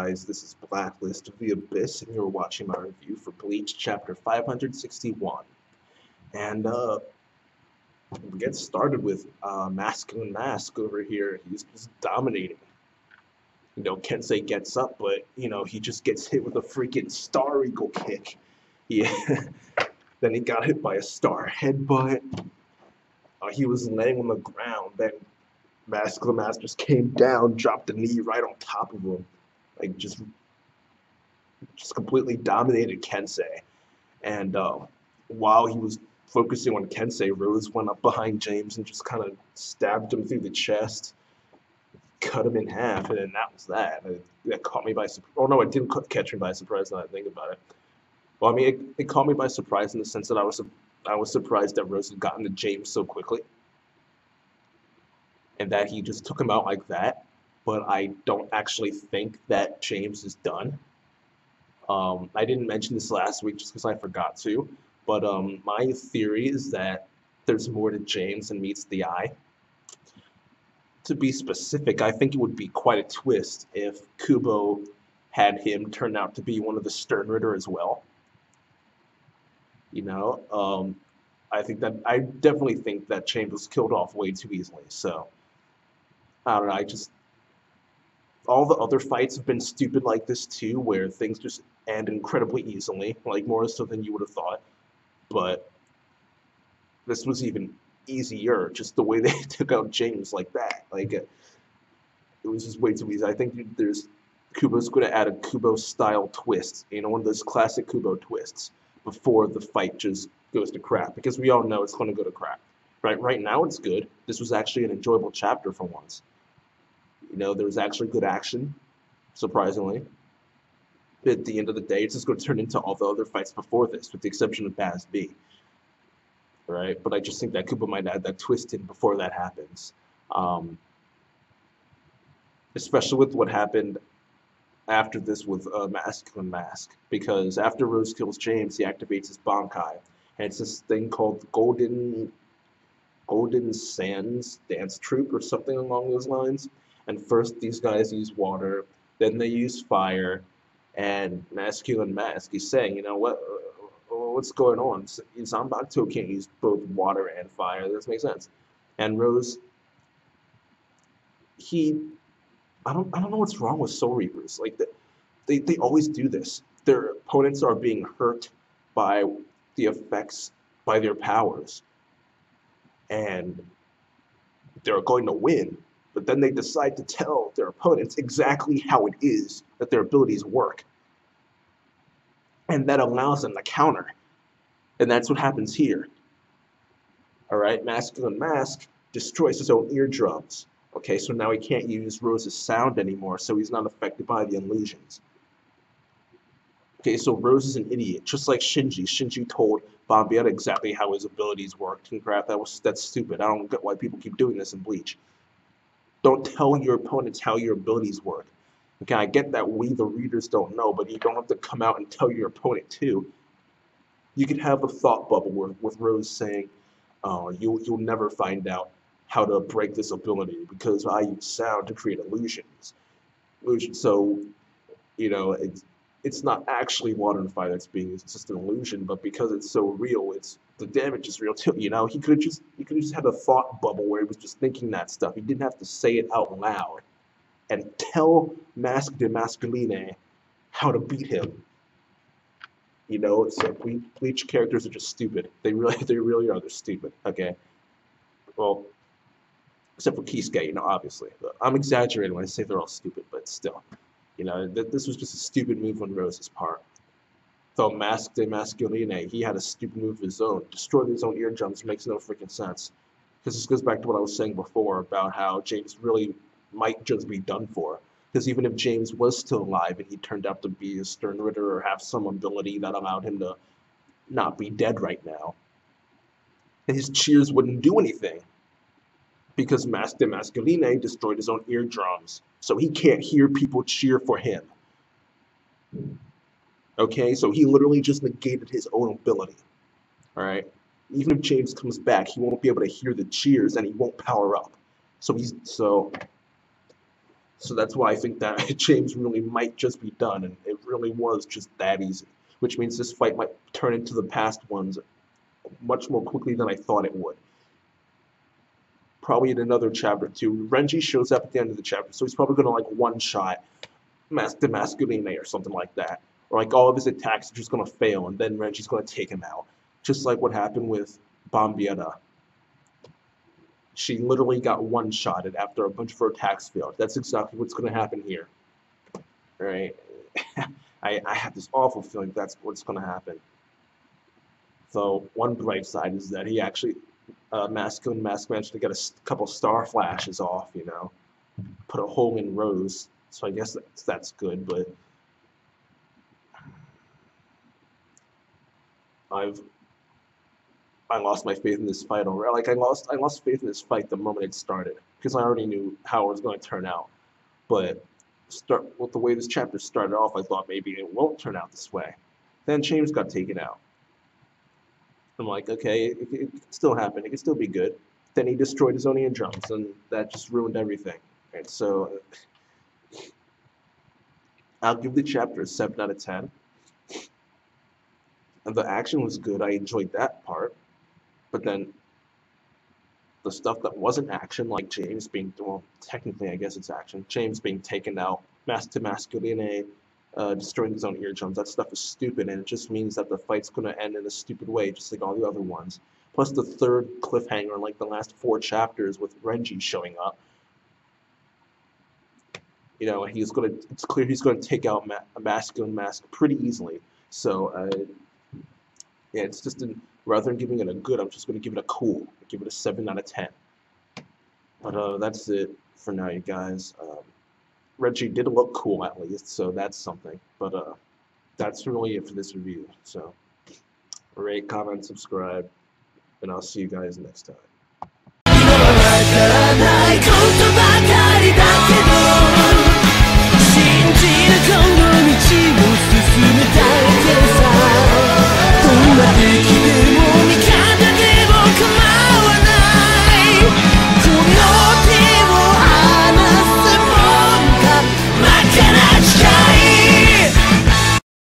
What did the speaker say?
guys? This is Blacklist of the Abyss, and you're watching my review for Bleach Chapter 561. And we get started with Masculine Mask over here. He's just dominating. Kensei gets up, but he just gets hit with a freaking Star Eagle kick. Yeah. Then he got hit by a Star Headbutt. He was laying on the ground. Then Masculine Mask just came down, dropped the knee right on top of him. Like just completely dominated Kensei. And while he was focusing on Kensei, Rose went up behind James and just kind of stabbed him through the chest, cut him in half, and then that was that. That caught me by surprise. Oh no, it didn't catch me by surprise. Now that I think about it. Well, I mean, it caught me by surprise in the sense that I was surprised that Rose had gotten to James so quickly, and that he just took him out like that. But I don't actually think that James is done. I didn't mention this last week just because I forgot to, but my theory is that there's more to James than meets the eye. To be specific, I think it would be quite a twist if Kubo had him turn out to be one of the Sternritter as well. I definitely think that James was killed off way too easily. So I don't know. All the other fights have been stupid like this too, where things just end incredibly easily, like more so than you would have thought. But this was even easier, just the way they took out James like that. It was just way too easy. I think Kubo's going to add a Kubo-style twist, one of those classic Kubo twists, before the fight just goes to crap, because we all know it's going to go to crap. Right now it's good. This was actually an enjoyable chapter for once. There was actually good action, surprisingly. At the end of the day, it's just going to turn into all the other fights before this, with the exception of Baz B. Right? But I just think that Kubo might add that twist in before that happens. Especially with what happened after this with Masculine Mask. Because after Rose kills James, he activates his Bankai. And it's this thing called Golden Sands Dance Troupe or something along those lines. And first these guys use water, then they use fire, and Masculine Mask is saying, what's going on? Zanbakuto can't use both water and fire. That doesn't make sense. And Rose, I don't know what's wrong with Soul Reapers. They always do this. Their opponents are being hurt by the effects, by their powers, and they're going to win. But then they decide to tell their opponents exactly how it is that their abilities work. And that allows them to counter. And that's what happens here. Alright, Masculine Mask destroys his own eardrums. Okay, so now he can't use Rose's sound anymore, so he's not affected by the illusions. Okay, so Rose is an idiot, just like Shinji. Shinji told Bombietta exactly how his abilities worked and crap. That's stupid. I don't get why people keep doing this in Bleach. Don't tell your opponents how your abilities work. Okay, I get that we, the readers, don't know, but you don't have to come out and tell your opponent too. You could have a thought bubble with Rose saying, you'll never find out how to break this ability because I use sound to create illusions. So, it's not actually water and fire that's being used, it's just an illusion, but because it's so real, the damage is real too. He could have just had a thought bubble where he was just thinking that stuff. He didn't have to say it out loud and tell Mask de Masculine how to beat him. It's like Bleach characters are just stupid. They really are. They're stupid. Okay. Well, except for Kisuke, obviously. But I'm exaggerating when I say they're all stupid, but still. This was just a stupid move on Rose's part. Though Mask de Masculine, he had a stupid move of his own. Destroyed his own eardrums makes no freaking sense. Because this goes back to what I was saying before about how James really might just be done for. Because even if James was still alive and he turned out to be a Sternritter or have some ability that allowed him to not be dead right now, his cheers wouldn't do anything. Because Mask de Masculine destroyed his own eardrums. So he can't hear people cheer for him. Okay, so he literally just negated his own ability. Alright? Even if James comes back, he won't be able to hear the cheers and he won't power up. So So that's why I think that James really might just be done, and it really was just that easy. Which means this fight might turn into the past ones much more quickly than I thought it would. Probably in another chapter too. Renji shows up at the end of the chapter, so he's probably gonna like one shot the Masculine or something like that. Or like all of his attacks are just gonna fail, and then Renji's gonna take him out. Just like what happened with Bombietta. She literally got one shotted after a bunch of her attacks failed. That's exactly what's gonna happen here. Right? I have this awful feeling that's what's gonna happen. So one bright side is that he actually Masculine Mask managed to get a couple star flashes off, put a hole in Rose. So I guess that's good, but I've I lost my faith in this fight already. Like I lost faith in this fight the moment it started because I already knew how it was going to turn out. But start with the way this chapter started off, I thought maybe it won't turn out this way. Then James got taken out. I'm like, okay, it can still happen. It can still be good. Then he destroyed his own eardrums, and that just ruined everything. Right, so I'll give the chapter a 7 out of 10. And the action was good. I enjoyed that part. But then the stuff that wasn't action, like James being, well, technically, I guess it's action. James being taken out, to Masculine, destroying his own eardrums. That stuff is stupid, and it just means that the fight's going to end in a stupid way, just like all the other ones. Plus the third cliffhanger, like the last 4 chapters with Renji showing up. It's clear he's going to take out a Masculine Mask pretty easily. So, yeah, it's just rather than giving it a good, I'm just going to give it a cool. Give it a 7 out of 10. But that's it for now, you guys. Reggie did look cool at least, so that's something. But that's really it for this review. So rate, comment, subscribe, and I'll see you guys next time.